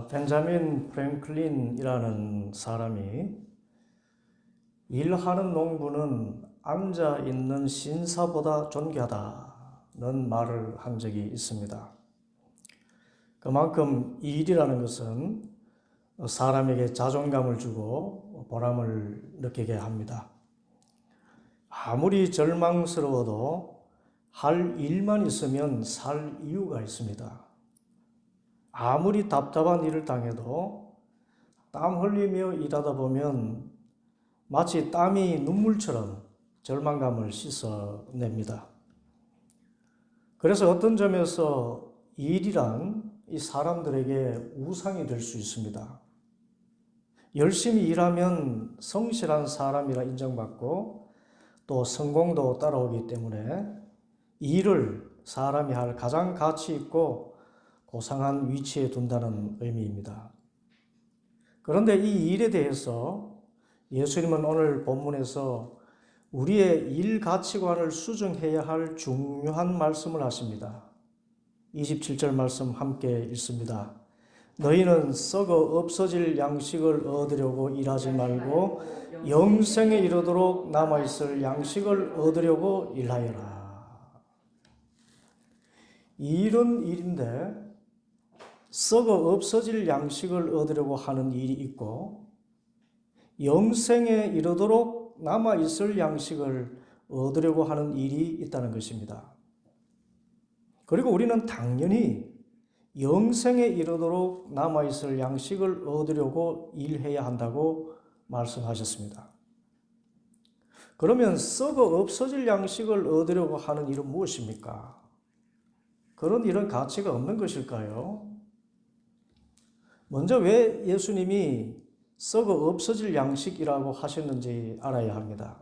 벤자민 프랭클린이라는 사람이 일하는 농부는 앉아 있는 신사보다 존귀하다는 말을 한 적이 있습니다. 그만큼 일이라는 것은 사람에게 자존감을 주고 보람을 느끼게 합니다. 아무리 절망스러워도 할 일만 있으면 살 이유가 있습니다. 아무리 답답한 일을 당해도 땀 흘리며 일하다 보면 마치 땀이 눈물처럼 절망감을 씻어냅니다. 그래서 어떤 점에서 일이란 이 사람들에게 우상이 될 수 있습니다. 열심히 일하면 성실한 사람이라 인정받고 또 성공도 따라오기 때문에 일을 사람이 할 가장 가치 있고 고상한 위치에 둔다는 의미입니다. 그런데 이 일에 대해서 예수님은 오늘 본문에서 우리의 일 가치관을 수정해야 할 중요한 말씀을 하십니다. 27절 말씀 함께 읽습니다. 너희는 썩어 없어질 양식을 얻으려고 일하지 말고 영생에 이르도록 남아있을 양식을 얻으려고 일하여라. 일은 일인데 썩어 없어질 양식을 얻으려고 하는 일이 있고 영생에 이르도록 남아있을 양식을 얻으려고 하는 일이 있다는 것입니다. 그리고 우리는 당연히 영생에 이르도록 남아있을 양식을 얻으려고 일해야 한다고 말씀하셨습니다. 그러면 썩어 없어질 양식을 얻으려고 하는 일은 무엇입니까? 그런 일은 가치가 없는 것일까요? 먼저 왜 예수님이 썩어 없어질 양식이라고 하셨는지 알아야 합니다.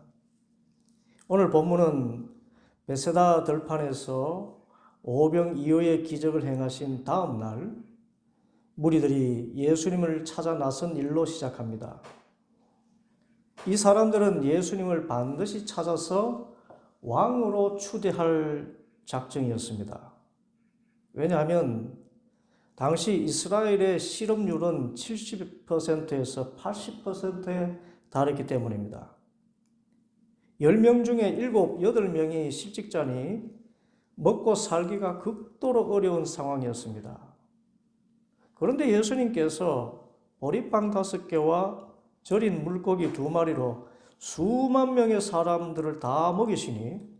오늘 본문은 베세다 들판에서 오병이어의 기적을 행하신 다음 날 무리들이 예수님을 찾아 나선 일로 시작합니다. 이 사람들은 예수님을 반드시 찾아서 왕으로 추대할 작정이었습니다. 왜냐하면 당시 이스라엘의 실업률은 70%에서 80%에 달했기 때문입니다. 10명 중에 7, 8명이 실직자니 먹고 살기가 극도로 어려운 상황이었습니다. 그런데 예수님께서 보리빵 5개와 절인 물고기 2마리로 수만 명의 사람들을 다 먹이시니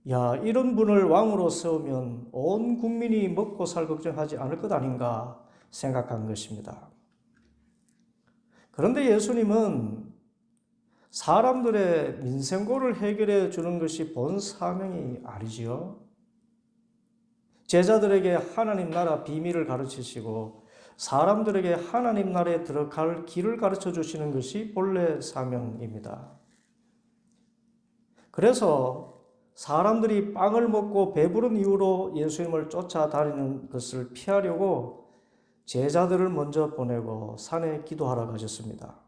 이런 분을 왕으로 세우면 온 국민이 먹고 살 걱정하지 않을 것 아닌가 생각한 것입니다. 그런데 예수님은 사람들의 민생고를 해결해 주는 것이 본 사명이 아니지요. 제자들에게 하나님 나라 비밀을 가르치시고 사람들에게 하나님 나라에 들어갈 길을 가르쳐 주시는 것이 본래 사명입니다. 그래서 사람들이 빵을 먹고 배부른 이유로 예수님을 쫓아다니는 것을 피하려고 제자들을 먼저 보내고 산에 기도하러 가셨습니다.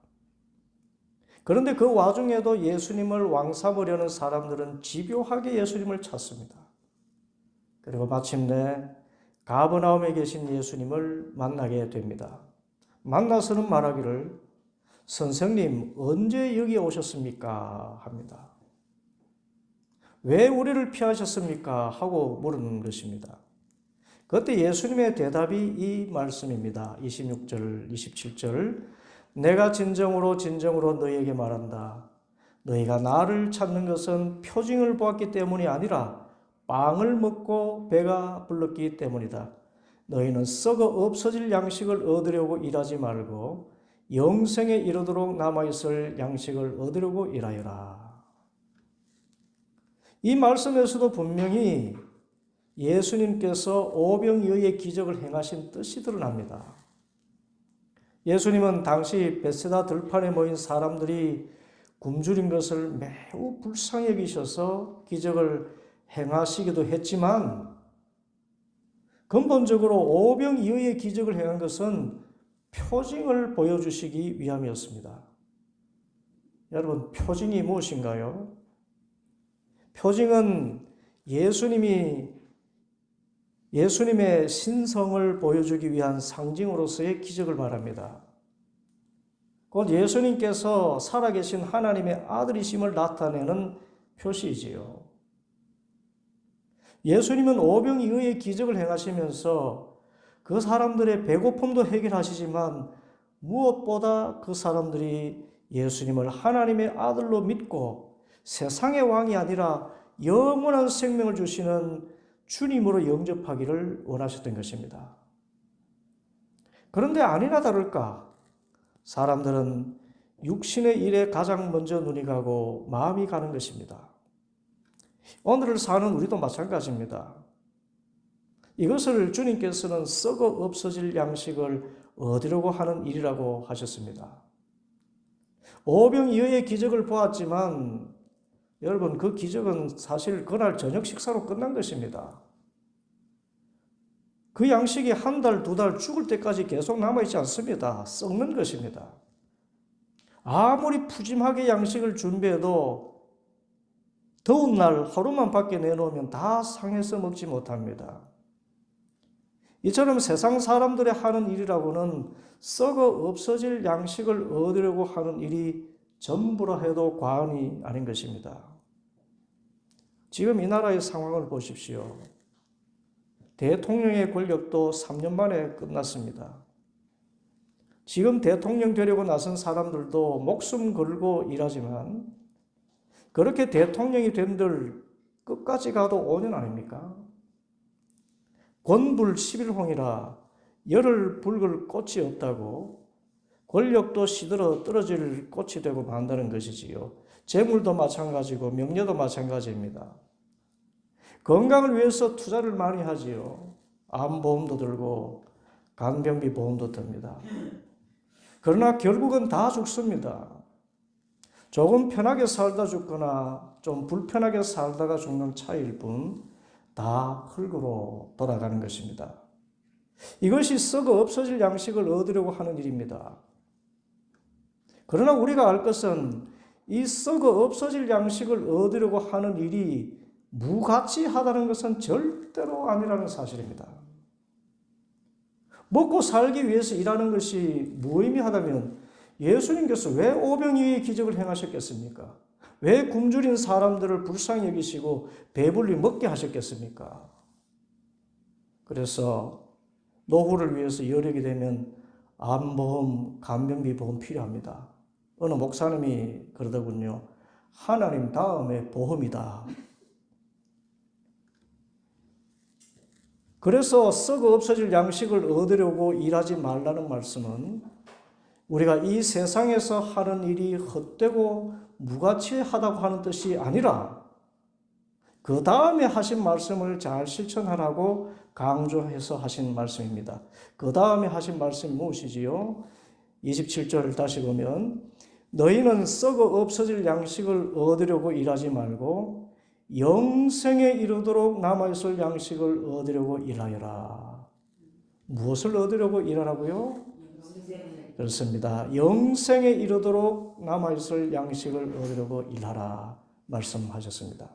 그런데 그 와중에도 예수님을 왕 삼으려는 사람들은 집요하게 예수님을 찾습니다. 그리고 마침내 가버나움에 계신 예수님을 만나게 됩니다. 만나서는 말하기를 선생님 언제 여기 오셨습니까? 합니다. 왜 우리를 피하셨습니까? 하고 물은 것입니다. 그때 예수님의 대답이 이 말씀입니다. 26절, 27절. 내가 진정으로 너희에게 말한다. 너희가 나를 찾는 것은 표징을 보았기 때문이 아니라 빵을 먹고 배가 불렀기 때문이다. 너희는 썩어 없어질 양식을 얻으려고 일하지 말고 영생에 이르도록 남아있을 양식을 얻으려고 일하여라. 이 말씀에서도 분명히 예수님께서 오병이어의 기적을 행하신 뜻이 드러납니다. 예수님은 당시 베세다 들판에 모인 사람들이 굶주린 것을 매우 불쌍히 여기셔서 기적을 행하시기도 했지만 근본적으로 오병이어의 기적을 행한 것은 표징을 보여주시기 위함이었습니다. 여러분, 표징이 무엇인가요? 표징은 예수님이 예수님의 신성을 보여주기 위한 상징으로서의 기적을 말합니다. 곧 예수님께서 살아계신 하나님의 아들이심을 나타내는 표시이지요. 예수님은 오병이어의 기적을 행하시면서 그 사람들의 배고픔도 해결하시지만 무엇보다 그 사람들이 예수님을 하나님의 아들로 믿고 세상의 왕이 아니라 영원한 생명을 주시는 주님으로 영접하기를 원하셨던 것입니다. 그런데 아니나 다를까 사람들은 육신의 일에 가장 먼저 눈이 가고 마음이 가는 것입니다. 오늘을 사는 우리도 마찬가지입니다. 이것을 주님께서는 썩어 없어질 양식을 얻으려고 하는 일이라고 하셨습니다. 오병이어의 기적을 보았지만 여러분 그 기적은 사실 그날 저녁 식사로 끝난 것입니다. 그 양식이 한 달, 두 달 죽을 때까지 계속 남아있지 않습니다. 썩는 것입니다. 아무리 푸짐하게 양식을 준비해도 더운 날 하루만 밖에 내놓으면 다 상해서 먹지 못합니다. 이처럼 세상 사람들이 하는 일이라고는 썩어 없어질 양식을 얻으려고 하는 일이 전부라 해도 과언이 아닌 것입니다. 지금 이 나라의 상황을 보십시오. 대통령의 권력도 3년 만에 끝났습니다. 지금 대통령 되려고 나선 사람들도 목숨 걸고 일하지만 그렇게 대통령이 된들 끝까지 가도 5년 아닙니까? 권불 11홍이라 열을 붉을 꽃이 없다고 권력도 시들어 떨어질 꽃이 되고 만다는 것이지요. 재물도 마찬가지고 명예도 마찬가지입니다. 건강을 위해서 투자를 많이 하지요. 암보험도 들고 간병비 보험도 듭니다. 그러나 결국은 다 죽습니다. 조금 편하게 살다 죽거나 좀 불편하게 살다가 죽는 차이일 뿐 다 흙으로 돌아가는 것입니다. 이것이 썩어 없어질 양식을 얻으려고 하는 일입니다. 그러나 우리가 알 것은 이 썩어 없어질 양식을 얻으려고 하는 일이 무가치하다는 것은 절대로 아니라는 사실입니다. 먹고 살기 위해서 일하는 것이 무의미하다면 예수님께서 왜 오병이어의 기적을 행하셨겠습니까? 왜 굶주린 사람들을 불쌍히 여기시고 배불리 먹게 하셨겠습니까? 그래서 노후를 위해서 여력이 되면 암보험, 간병비 보험 필요합니다. 어느 목사님이 그러더군요. 하나님 다음에 보험이다. 그래서 썩어 없어질 양식을 얻으려고 일하지 말라는 말씀은 우리가 이 세상에서 하는 일이 헛되고 무가치하다고 하는 뜻이 아니라 그 다음에 하신 말씀을 잘 실천하라고 강조해서 하신 말씀입니다. 그 다음에 하신 말씀이 무엇이지요? 27절 다시 보면 너희는 썩어 없어질 양식을 얻으려고 일하지 말고 영생에 이르도록 남아있을 양식을 얻으려고 일하여라. 무엇을 얻으려고 일하라고요? 그렇습니다. 영생에 이르도록 남아있을 양식을 얻으려고 일하라 말씀하셨습니다.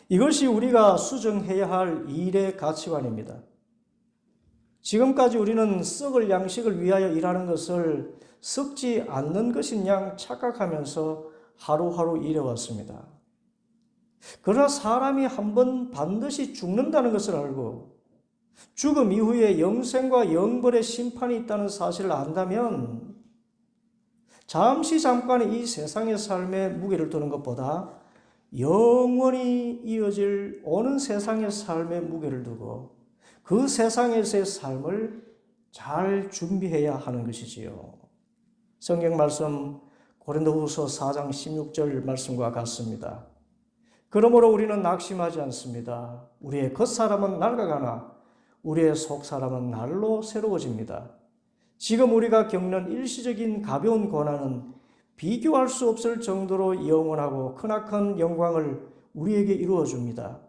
이것이 우리가 수정해야 할 일의 가치관입니다. 지금까지 우리는 썩을 양식을 위하여 일하는 것을 썩지 않는 것인 양 착각하면서 하루하루 일해왔습니다. 그러나 사람이 한번 반드시 죽는다는 것을 알고 죽음 이후에 영생과 영벌의 심판이 있다는 사실을 안다면 잠깐의 이 세상의 삶에 무게를 두는 것보다 영원히 이어질 오는 세상의 삶에 무게를 두고 그 세상에서의 삶을 잘 준비해야 하는 것이지요. 성경 말씀 고린도후서 4장 16절 말씀과 같습니다. 그러므로 우리는 낙심하지 않습니다. 우리의 겉사람은 낡아가나 우리의 속사람은 날로 새로워집니다. 지금 우리가 겪는 일시적인 가벼운 고난은 비교할 수 없을 정도로 영원하고 크나큰 영광을 우리에게 이루어 줍니다.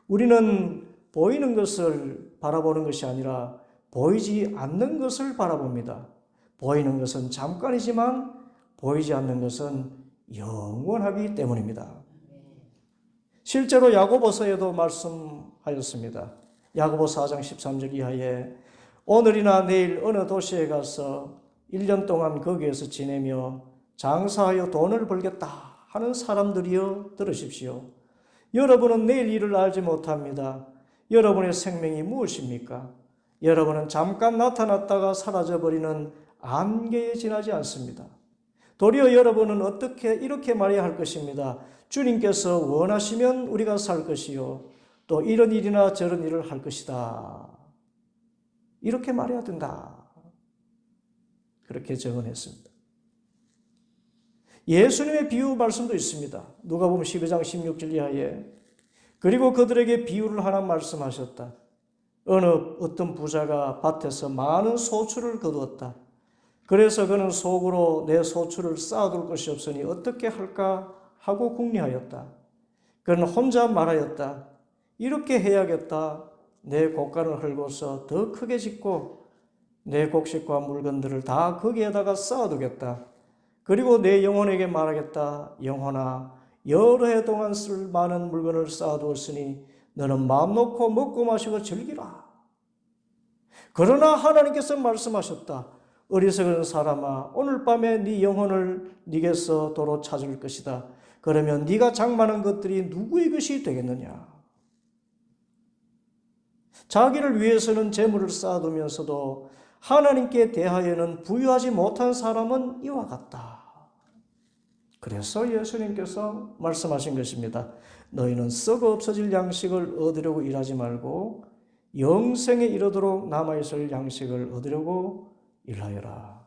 우리는 보이는 것을 바라보는 것이 아니라 보이지 않는 것을 바라봅니다. 보이는 것은 잠깐이지만 보이지 않는 것은 영원하기 때문입니다. 실제로 야고보서에도 말씀하였습니다. 야고보 4장 13절 이하에 오늘이나 내일 어느 도시에 가서 1년 동안 거기에서 지내며 장사하여 돈을 벌겠다 하는 사람들이여 들으십시오. 여러분은 내일 일을 알지 못합니다. 여러분의 생명이 무엇입니까? 여러분은 잠깐 나타났다가 사라져버리는 안개에 지나지 않습니다. 도리어 여러분은 어떻게 이렇게 말해야 할 것입니다. 주님께서 원하시면 우리가 살 것이요 또 이런 일이나 저런 일을 할 것이다. 이렇게 말해야 된다. 그렇게 정언했습니다. 예수님의 비유 말씀도 있습니다. 누가복음 12장 16절 이하에 그리고 그들에게 비유를 하나 말씀하셨다. 어떤 부자가 밭에서 많은 소출을 거두었다. 그래서 그는 속으로 내 소출을 쌓아둘 것이 없으니 어떻게 할까 하고 궁리하였다. 그는 혼자 말하였다. 이렇게 해야겠다. 내 곡간을 헐고서 더 크게 짓고 내 곡식과 물건들을 다 거기에다가 쌓아두겠다. 그리고 내 영혼에게 말하겠다. 영혼아, 여러 해 동안 쓸 많은 물건을 쌓아두었으니 너는 마음 놓고 먹고 마시고 즐기라. 그러나 하나님께서 말씀하셨다. 어리석은 사람아, 오늘 밤에 네 영혼을 네게서 도로 찾을 것이다. 그러면 네가 장만한 것들이 누구의 것이 되겠느냐? 자기를 위해서는 재물을 쌓아두면서도 하나님께 대하여는 부유하지 못한 사람은 이와 같다. 그래서 예수님께서 말씀하신 것입니다. 너희는 썩어 없어질 양식을 얻으려고 일하지 말고 영생에 이르도록 남아있을 양식을 얻으려고 일하여라.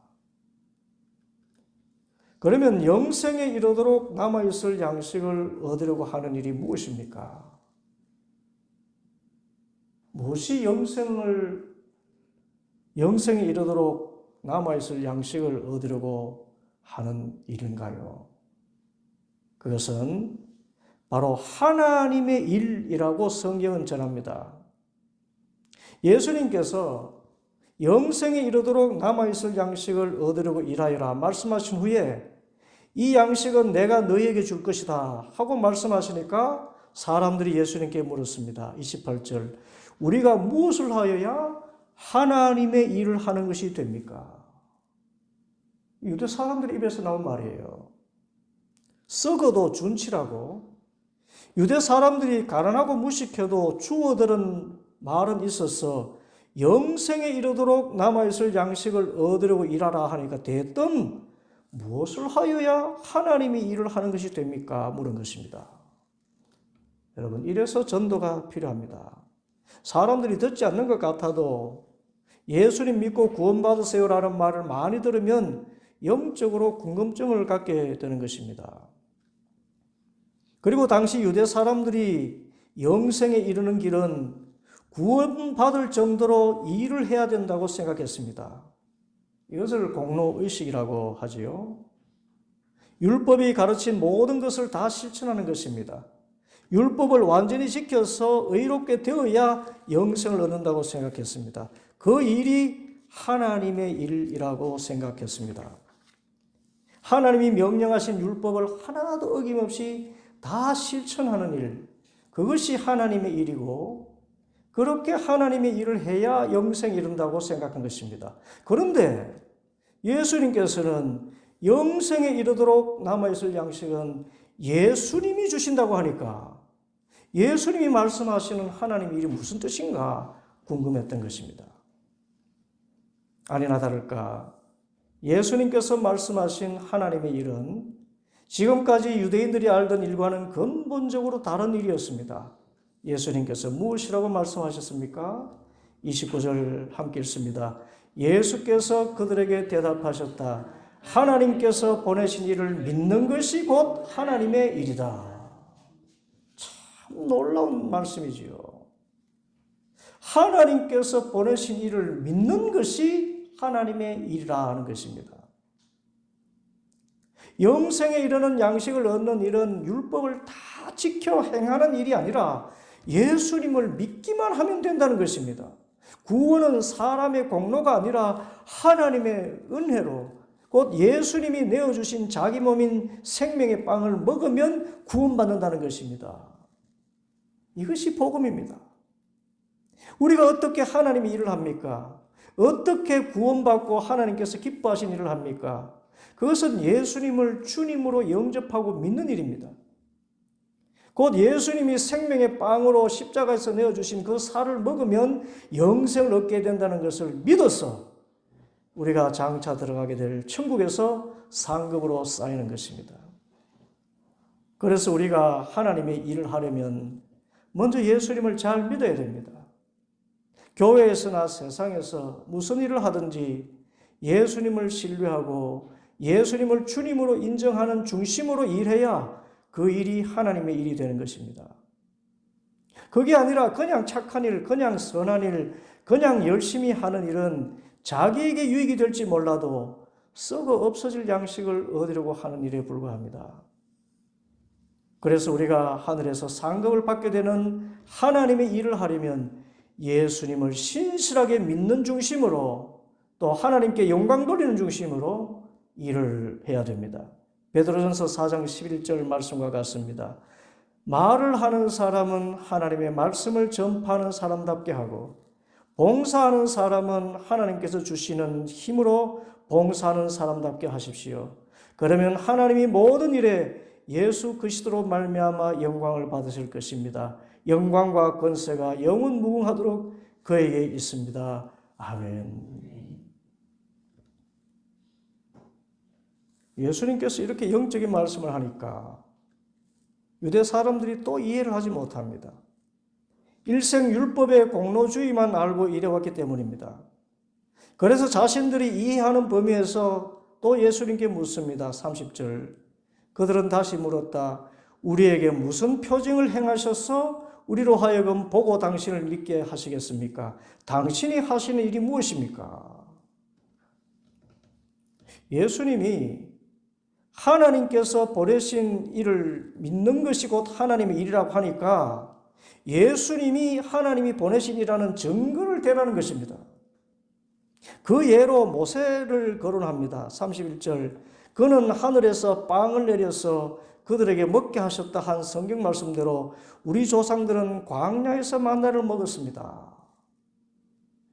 그러면 영생에 이르도록 남아있을 양식을 얻으려고 하는 일이 무엇입니까? 무엇이 영생에 이르도록 남아있을 양식을 얻으려고 하는 일인가요? 그것은 바로 하나님의 일이라고 성경은 전합니다. 예수님께서 영생에 이르도록 남아있을 양식을 얻으려고 일하여라 말씀하신 후에 이 양식은 내가 너희에게 줄 것이다 하고 말씀하시니까 사람들이 예수님께 물었습니다. 28절 우리가 무엇을 하여야 하나님의 일을 하는 것이 됩니까? 유대 사람들 입에서 나온 말이에요. 썩어도 준치라고 유대 사람들이 가난하고 무식해도 주어들은 말은 있어서 영생에 이르도록 남아있을 양식을 얻으려고 일하라 하니까 대뜸 무엇을 하여야 하나님이 일을 하는 것이 됩니까? 물은 것입니다. 여러분, 이래서 전도가 필요합니다. 사람들이 듣지 않는 것 같아도 예수님 믿고 구원받으세요라는 말을 많이 들으면 영적으로 궁금증을 갖게 되는 것입니다. 그리고 당시 유대 사람들이 영생에 이르는 길은 구원받을 정도로 일을 해야 된다고 생각했습니다. 이것을 공로의식이라고 하지요. 율법이 가르친 모든 것을 다 실천하는 것입니다. 율법을 완전히 지켜서 의롭게 되어야 영생을 얻는다고 생각했습니다. 그 일이 하나님의 일이라고 생각했습니다. 하나님이 명령하신 율법을 하나도 어김없이 다 실천하는 일, 그것이 하나님의 일이고 그렇게 하나님의 일을 해야 영생에 이른다고 생각한 것입니다. 그런데 예수님께서는 영생에 이르도록 남아있을 양식은 예수님이 주신다고 하니까 예수님이 말씀하시는 하나님의 일이 무슨 뜻인가 궁금했던 것입니다. 아니나 다를까 예수님께서 말씀하신 하나님의 일은 지금까지 유대인들이 알던 일과는 근본적으로 다른 일이었습니다. 예수님께서 무엇이라고 말씀하셨습니까? 29절 함께 읽습니다. 예수께서 그들에게 대답하셨다. 하나님께서 보내신 일을 믿는 것이 곧 하나님의 일이다. 참 놀라운 말씀이지요. 하나님께서 보내신 일을 믿는 것이 하나님의 일이라 하는 것입니다. 영생에 이르는 양식을 얻는 일은 율법을 다 지켜 행하는 일이 아니라 예수님을 믿기만 하면 된다는 것입니다. 구원은 사람의 공로가 아니라 하나님의 은혜로 곧 예수님이 내어주신 자기 몸인 생명의 빵을 먹으면 구원받는다는 것입니다. 이것이 복음입니다. 우리가 어떻게 하나님의 일을 합니까? 어떻게 구원받고 하나님께서 기뻐하신 일을 합니까? 그것은 예수님을 주님으로 영접하고 믿는 일입니다. 곧 예수님이 생명의 빵으로 십자가에서 내어주신 그 살을 먹으면 영생을 얻게 된다는 것을 믿어서 우리가 장차 들어가게 될 천국에서 상급으로 쌓이는 것입니다. 그래서 우리가 하나님의 일을 하려면 먼저 예수님을 잘 믿어야 됩니다. 교회에서나 세상에서 무슨 일을 하든지 예수님을 신뢰하고 예수님을 주님으로 인정하는 중심으로 일해야 그 일이 하나님의 일이 되는 것입니다. 그게 아니라 그냥 착한 일, 그냥 선한 일, 그냥 열심히 하는 일은 자기에게 유익이 될지 몰라도 썩어 없어질 양식을 얻으려고 하는 일에 불과합니다. 그래서 우리가 하늘에서 상급을 받게 되는 하나님의 일을 하려면 예수님을 신실하게 믿는 중심으로 또 하나님께 영광 돌리는 중심으로 일을 해야 됩니다. 베드로전서 4장 11절 말씀과 같습니다. 말을 하는 사람은 하나님의 말씀을 전파하는 사람답게 하고 봉사하는 사람은 하나님께서 주시는 힘으로 봉사하는 사람답게 하십시오. 그러면 하나님이 모든 일에 예수 그리스도로 말미암아 영광을 받으실 것입니다. 영광과 권세가 영원 무궁하도록 그에게 있습니다. 아멘. 예수님께서 이렇게 영적인 말씀을 하니까 유대 사람들이 또 이해를 하지 못합니다. 일생 율법의 공로주의만 알고 이래왔기 때문입니다. 그래서 자신들이 이해하는 범위에서 또 예수님께 묻습니다. 30절. 그들은 다시 물었다. 우리에게 무슨 표징을 행하셔서 우리로 하여금 보고 당신을 믿게 하시겠습니까? 당신이 하시는 일이 무엇입니까? 예수님이 하나님께서 보내신 일을 믿는 것이 곧 하나님의 일이라고 하니까 예수님이 하나님이 보내신 일이라는 증거를 대라는 것입니다. 그 예로 모세를 거론합니다. 31절. 그는 하늘에서 빵을 내려서 그들에게 먹게 하셨다 한 성경 말씀대로 우리 조상들은 광야에서 만나를 먹었습니다.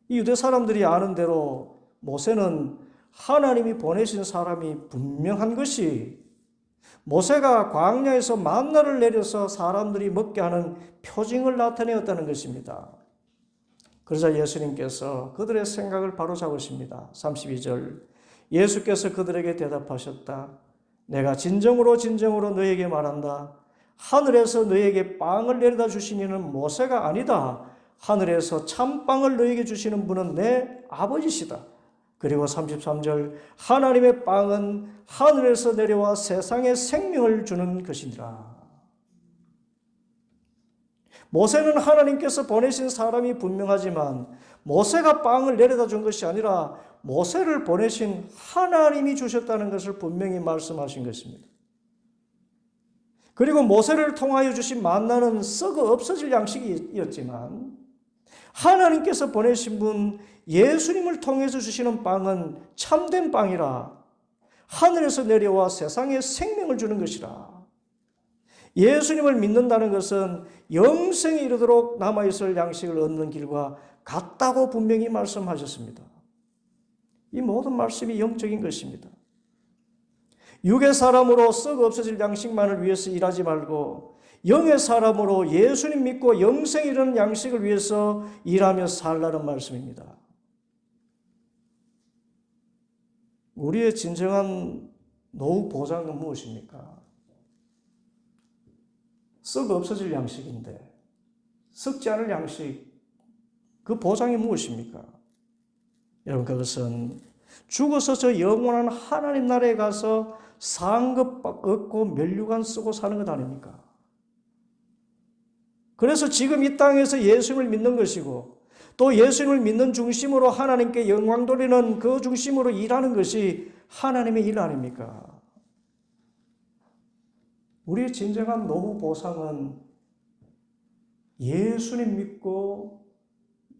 이 유대 사람들이 아는 대로 모세는 하나님이 보내신 사람이 분명한 것이 모세가 광야에서 만나를 내려서 사람들이 먹게 하는 표징을 나타내었다는 것입니다. 그러자 예수님께서 그들의 생각을 바로잡으십니다. 32절. 예수께서 그들에게 대답하셨다. 내가 진정으로 진정으로 너에게 말한다. 하늘에서 너에게 빵을 내려다 주신 이는 모세가 아니다. 하늘에서 참빵을 너에게 주시는 분은 내 아버지시다. 그리고 33절. 하나님의 빵은 하늘에서 내려와 세상에 생명을 주는 것이니라. 모세는 하나님께서 보내신 사람이 분명하지만 모세가 빵을 내려다 준 것이 아니라 모세를 보내신 하나님이 주셨다는 것을 분명히 말씀하신 것입니다. 그리고 모세를 통하여 주신 만나는 썩어 없어질 양식이었지만 하나님께서 보내신 분 예수님을 통해서 주시는 빵은 참된 빵이라 하늘에서 내려와 세상에 생명을 주는 것이라. 예수님을 믿는다는 것은 영생에 이르도록 남아있을 양식을 얻는 길과 같다고 분명히 말씀하셨습니다. 이 모든 말씀이 영적인 것입니다. 육의 사람으로 썩어 없어질 양식만을 위해서 일하지 말고 영의 사람으로 예수님 믿고 영생에 이르는 양식을 위해서 일하며 살라는 말씀입니다. 우리의 진정한 노후 보장은 무엇입니까? 썩어 없어질 양식인데 썩지 않을 양식, 그 보장이 무엇입니까? 여러분, 그것은 죽어서 저 영원한 하나님 나라에 가서 상급 얻고 면류관 쓰고 사는 것 아닙니까? 그래서 지금 이 땅에서 예수님을 믿는 것이고 또 예수님을 믿는 중심으로 하나님께 영광 돌리는 그 중심으로 일하는 것이 하나님의 일 아닙니까? 우리의 진정한 노후 보상은 예수님 믿고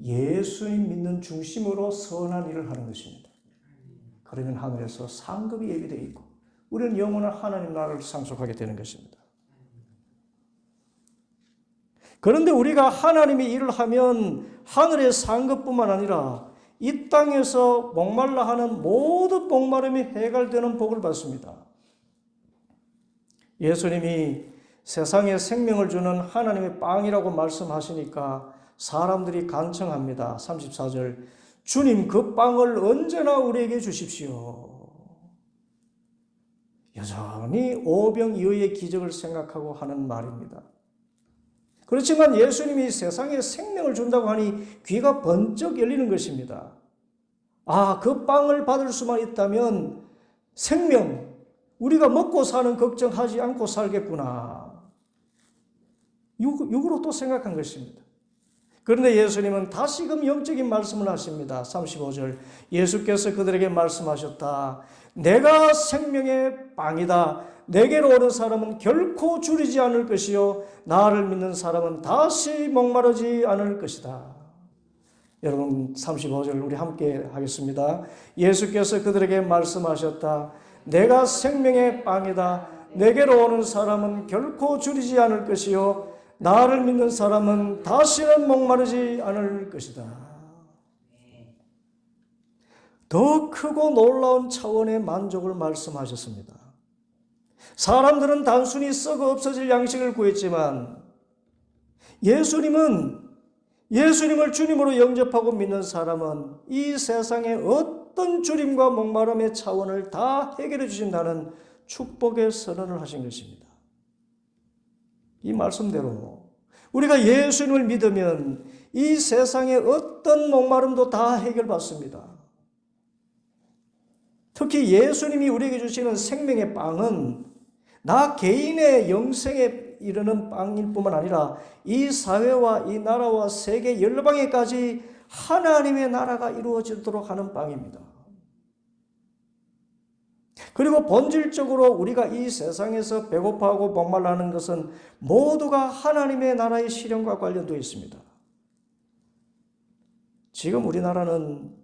예수님 믿는 중심으로 선한 일을 하는 것입니다. 그러면 하늘에서 상급이 예비되어 있고 우리는 영원한 하나님 나라를 상속하게 되는 것입니다. 그런데 우리가 하나님의 일을 하면 하늘에 산 것뿐만 아니라 이 땅에서 목말라 하는 모든 목마름이 해결되는 복을 받습니다. 예수님이 세상에 생명을 주는 하나님의 빵이라고 말씀하시니까 사람들이 간청합니다. 34절, 주님 그 빵을 언제나 우리에게 주십시오. 여전히 오병이어의 기적을 생각하고 하는 말입니다. 그렇지만 예수님이 세상에 생명을 준다고 하니 귀가 번쩍 열리는 것입니다. 아, 그 빵을 받을 수만 있다면 생명, 우리가 먹고 사는 걱정하지 않고 살겠구나. 육으로 또 생각한 것입니다. 그런데 예수님은 다시금 영적인 말씀을 하십니다. 35절, 예수께서 그들에게 말씀하셨다. 내가 생명의 빵이다. 내게로 오는 사람은 결코 줄이지 않을 것이요 나를 믿는 사람은 다시 목마르지 않을 것이다. 여러분 35절 우리 함께 하겠습니다. 예수께서 그들에게 말씀하셨다. 내가 생명의 빵이다. 내게로 오는 사람은 결코 줄이지 않을 것이요 나를 믿는 사람은 다시는 목마르지 않을 것이다. 더 크고 놀라운 차원의 만족을 말씀하셨습니다. 사람들은 단순히 썩어 없어질 양식을 구했지만 예수님을 주님으로 영접하고 믿는 사람은 이 세상의 어떤 주림과 목마름의 차원을 다 해결해 주신다는 축복의 선언을 하신 것입니다. 이 말씀대로 우리가 예수님을 믿으면 이 세상의 어떤 목마름도 다 해결받습니다. 특히 예수님이 우리에게 주시는 생명의 빵은 나 개인의 영생에 이르는 빵일 뿐만 아니라 이 사회와 이 나라와 세계 열방에까지 하나님의 나라가 이루어지도록 하는 빵입니다. 그리고 본질적으로 우리가 이 세상에서 배고파하고 목말라하는 것은 모두가 하나님의 나라의 실현과 관련되어 있습니다. 지금 우리나라는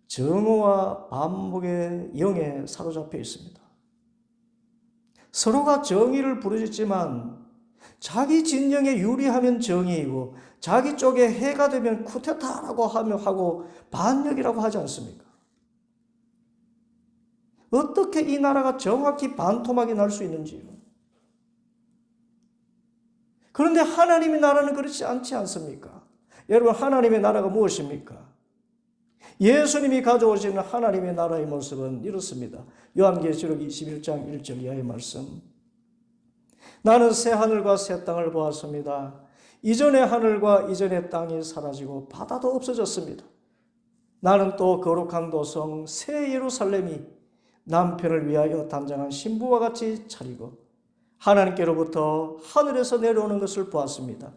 정오와 반목의 영에 사로잡혀 있습니다. 서로가 정의를 부르짖지만 자기 진영에 유리하면 정의이고 자기 쪽에 해가 되면 쿠데타라고 하고 반역이라고 하지 않습니까? 어떻게 이 나라가 정확히 반토막이 날 수 있는지요? 그런데 하나님의 나라는 그렇지 않지 않습니까? 여러분 하나님의 나라가 무엇입니까? 예수님이 가져오시는 하나님의 나라의 모습은 이렇습니다. 요한계시록 21장 1절 이하의 말씀. 나는 새 하늘과 새 땅을 보았습니다. 이전의 하늘과 이전의 땅이 사라지고 바다도 없어졌습니다. 나는 또 거룩한 도성 새 예루살렘이 남편을 위하여 단장한 신부와 같이 차리고 하나님께로부터 하늘에서 내려오는 것을 보았습니다.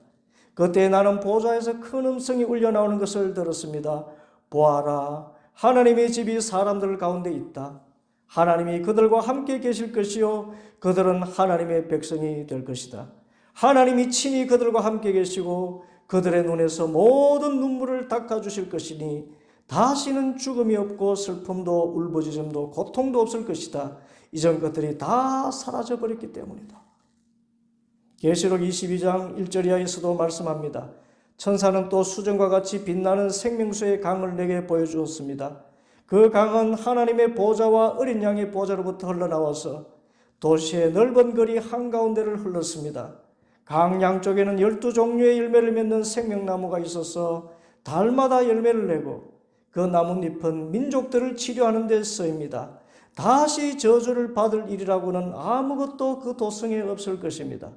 그때 나는 보좌에서 큰 음성이 울려 나오는 것을 들었습니다. 보아라, 하나님의 집이 사람들 가운데 있다. 하나님이 그들과 함께 계실 것이요 그들은 하나님의 백성이 될 것이다. 하나님이 친히 그들과 함께 계시고 그들의 눈에서 모든 눈물을 닦아주실 것이니 다시는 죽음이 없고 슬픔도 울부짖음도 고통도 없을 것이다. 이전 것들이 다 사라져버렸기 때문이다. 계시록 22장 1절 이하에서도 말씀합니다. 천사는 또 수정과 같이 빛나는 생명수의 강을 내게 보여주었습니다. 그 강은 하나님의 보좌와 어린 양의 보좌로부터 흘러나와서 도시의 넓은 거리 한가운데를 흘렀습니다. 강 양쪽에는 12종류의 열매를 맺는 생명나무가 있어서 달마다 열매를 내고 그 나뭇잎은 민족들을 치료하는 데 쓰입니다. 다시 저주를 받을 일이라고는 아무것도 그 도성에 없을 것입니다.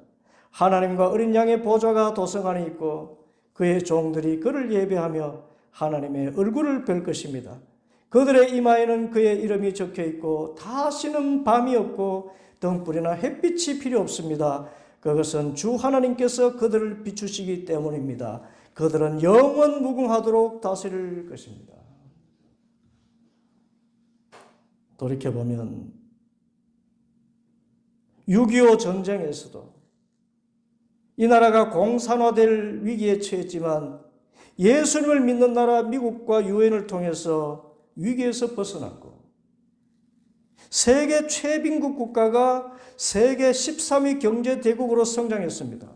하나님과 어린 양의 보좌가 도성 안에 있고 그의 종들이 그를 예배하며 하나님의 얼굴을 뵐 것입니다. 그들의 이마에는 그의 이름이 적혀 있고 다시는 밤이 없고 등불이나 햇빛이 필요 없습니다. 그것은 주 하나님께서 그들을 비추시기 때문입니다. 그들은 영원 무궁하도록 다스릴 것입니다. 돌이켜보면 6.25 전쟁에서도 이 나라가 공산화될 위기에 처했지만 예수님을 믿는 나라 미국과 유엔을 통해서 위기에서 벗어났고 세계 최빈국 국가가 세계 13위 경제대국으로 성장했습니다.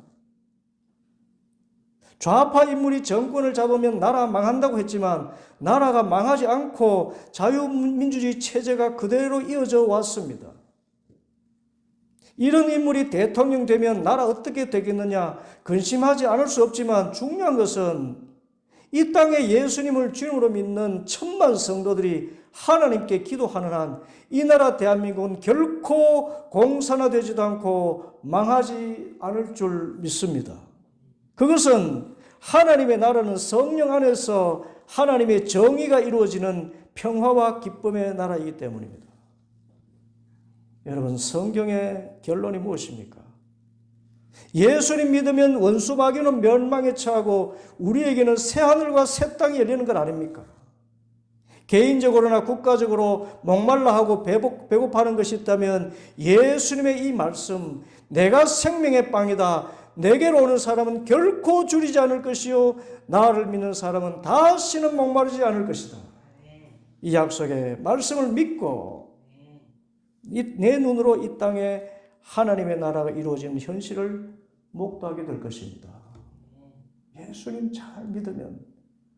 좌파 인물이 정권을 잡으면 나라 망한다고 했지만 나라가 망하지 않고 자유민주주의 체제가 그대로 이어져 왔습니다. 이런 인물이 대통령 되면 나라 어떻게 되겠느냐 근심하지 않을 수 없지만 중요한 것은 이 땅에 예수님을 주님으로 믿는 천만 성도들이 하나님께 기도하는 한 이 나라 대한민국은 결코 공산화되지도 않고 망하지 않을 줄 믿습니다. 그것은 하나님의 나라는 성령 안에서 하나님의 정의가 이루어지는 평화와 기쁨의 나라이기 때문입니다. 여러분, 성경의 결론이 무엇입니까? 예수님 믿으면 원수 마귀는 멸망에 처하고 우리에게는 새 하늘과 새 땅이 열리는 것 아닙니까? 개인적으로나 국가적으로 목말라 하고 배고파하는 것이 있다면 예수님의 이 말씀, 내가 생명의 빵이다. 내게로 오는 사람은 결코 줄이지 않을 것이요 나를 믿는 사람은 다시는 목마르지 않을 것이다. 이 약속의 말씀을 믿고 내 눈으로 이 땅에 하나님의 나라가 이루어지는 현실을 목도하게 될 것입니다. 예수님 잘 믿으면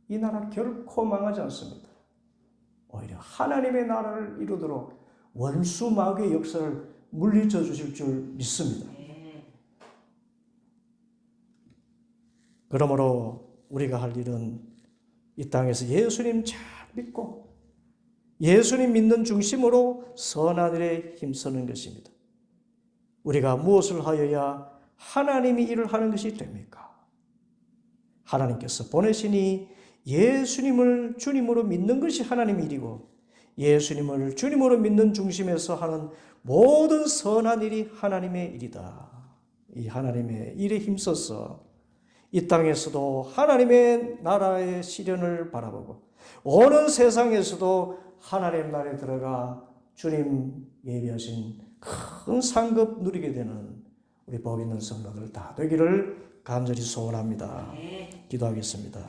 이 나라 결코 망하지 않습니다. 오히려 하나님의 나라를 이루도록 원수 마귀의 역사를 물리쳐 주실 줄 믿습니다. 그러므로 우리가 할 일은 이 땅에서 예수님 잘 믿고 예수님 믿는 중심으로 선한 일에 힘쓰는 것입니다. 우리가 무엇을 하여야 하나님이 일을 하는 것이 됩니까? 하나님께서 보내시니 예수님을 주님으로 믿는 것이 하나님의 일이고 예수님을 주님으로 믿는 중심에서 하는 모든 선한 일이 하나님의 일이다. 이 하나님의 일에 힘써서 이 땅에서도 하나님의 나라의 실현을 바라보고 오는 세상에서도 하나님 나라에 들어가 주님 예비하신 큰 상급 누리게 되는 우리 복 있는 성도들 다 되기를 간절히 소원합니다. 기도하겠습니다.